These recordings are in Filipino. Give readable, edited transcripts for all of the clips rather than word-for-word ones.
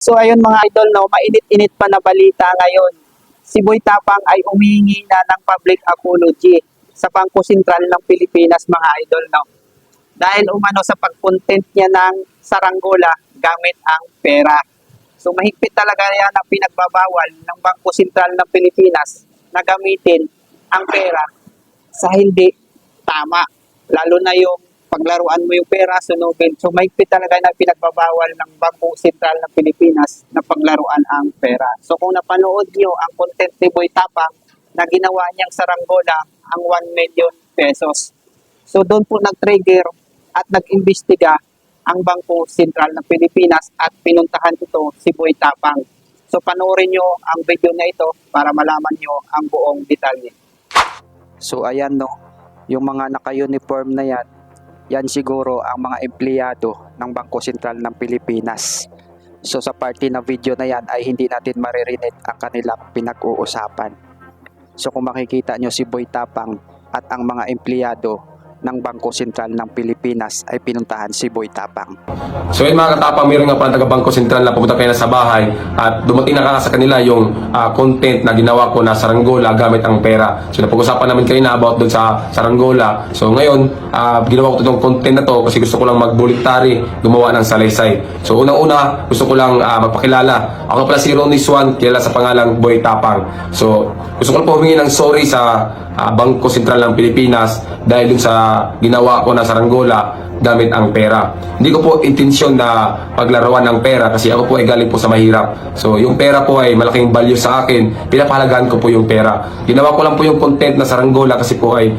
So ayun mga idol, no, mainit-init pa na balita ngayon. Si Boy Tapang ay humihingi na ng public apology sa Bangko Sentral ng Pilipinas mga idol, no. Dahil umano sa pag-content niya ng saranggola gamit ang pera. So mahigpit talaga yan ang pinagbabawal ng Bangko Sentral ng Pilipinas na gamitin ang pera sa hindi tama. Lalo na yung paglaruan mo yung pera, sunugin. So mahigpit talaga na pinagbabawal ng Bangko Sentral ng Pilipinas na paglaruan ang pera. So kung napanood nyo ang content ni Boy Tapang na ginawa niyang saranggola ang 1 million pesos. So doon po nag-trigger at nag-imbestiga ang Bangko Sentral ng Pilipinas at pinuntahan ito si Boy Tapang. So panoorin nyo ang video na ito para malaman nyo ang buong detalye. So ayan no, yung mga naka-uniform na yan siguro ang mga empleyado ng Bangko Sentral ng Pilipinas. So sa parte ng video na yan ay hindi natin maririnig ang kanilang pinag-uusapan. So kung makikita nyo si Boy Tapang at ang mga empleyado ng Bangko Sentral ng Pilipinas ay pinuntahan si Boy Tapang. So yun mga katapang, mayroon nga pala taga-Bangko Sentral na pumunta kayo na sa bahay at dumating na sa kanila yung content na ginawa ko na saranggola gamit ang pera. So napag-usapan namin kayo na about dun sa saranggola. So ngayon, ginawa ko itong content na to kasi gusto ko lang mag-voluntary gumawa ng salaysay. So unang-una, gusto ko lang magpakilala. Ako pala si Ronnie Swan, kilala sa pangalang Boy Tapang. So gusto ko lang po humingi ng sorry sa Bangko Sentral ng Pilipinas dahil dun sa ginawa ko na saranggola gamit ang pera. Hindi ko po intensyon na paglaruan ng pera kasi ako po ay galing po sa mahirap. So yung pera po ay malaking value sa akin. Pinapahalagaan ko po yung pera. Ginawa ko lang po yung content na saranggola kasi po ay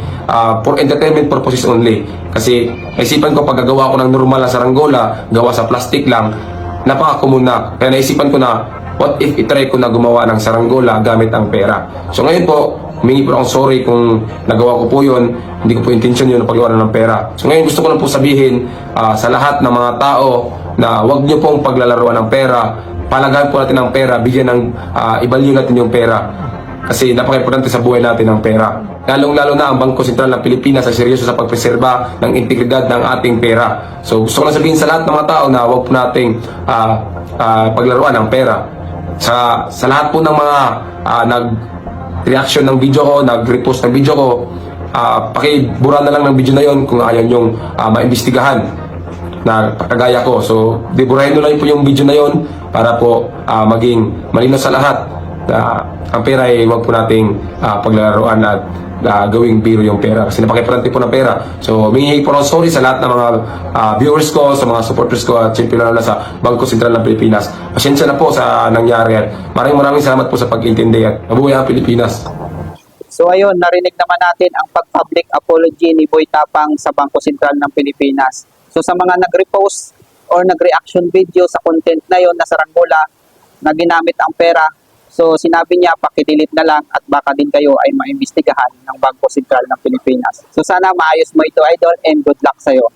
for entertainment purposes only. Kasi naisipan ko paggagawa ko ng normal na saranggola, gawa sa plastic lang, napaka-common na. Kaya naisipan ko na what if itry ko na gumawa ng saranggola gamit ang pera. So ngayon po, humingi po akong sorry kung nagawa ko po yun. Hindi ko po intensyon yun na paggawa ng pera. So ngayon gusto ko lang po sabihin sa lahat ng mga tao na huwag nyo pong paglalaruan ng pera. Palagaan po natin ang pera, bigyan ng i-value natin yung pera. Kasi napaka-importante sa buhay natin ang pera. Lalong-lalo na ang Bangko Sentral ng Pilipinas ay seryoso sa pagpreserba ng integridad ng ating pera. So gusto ko lang sabihin sa lahat ng mga tao na huwag po nating paglaruan ng pera. Sa lahat po ng mga reaction ng video ko, nag-repost ng video ko, pakibura na lang ng video na yon kung ayaw nyong maimbestigahan na kagaya ko. So, diburahin nyo lang po yung video na yon para po maging malinaw sa lahat na ang pera ay huwag po nating paglalaroan at gawing biro yung pera kasi napaka-importante po ng pera. So, humingi po ng sorry sa lahat ng mga viewers ko, sa mga supporters ko at siyempre na sa Bangko Sentral ng Pilipinas. Pasensya na po sa nangyari at maraming salamat po sa pag-intindi at mabuhay ang Pilipinas. So ayun, narinig naman natin ang pag-public apology ni Boy Tapang sa Bangko Sentral ng Pilipinas. So sa mga nag-repost or nag-reaction video sa content na yon na saranggola na ginamit ang pera, so sinabi niya pakidelete na lang at baka din kayo ay maimbestigahan ng Bangko Sentral ng Pilipinas. So sana maayos mo ito idol and good luck sa'yo.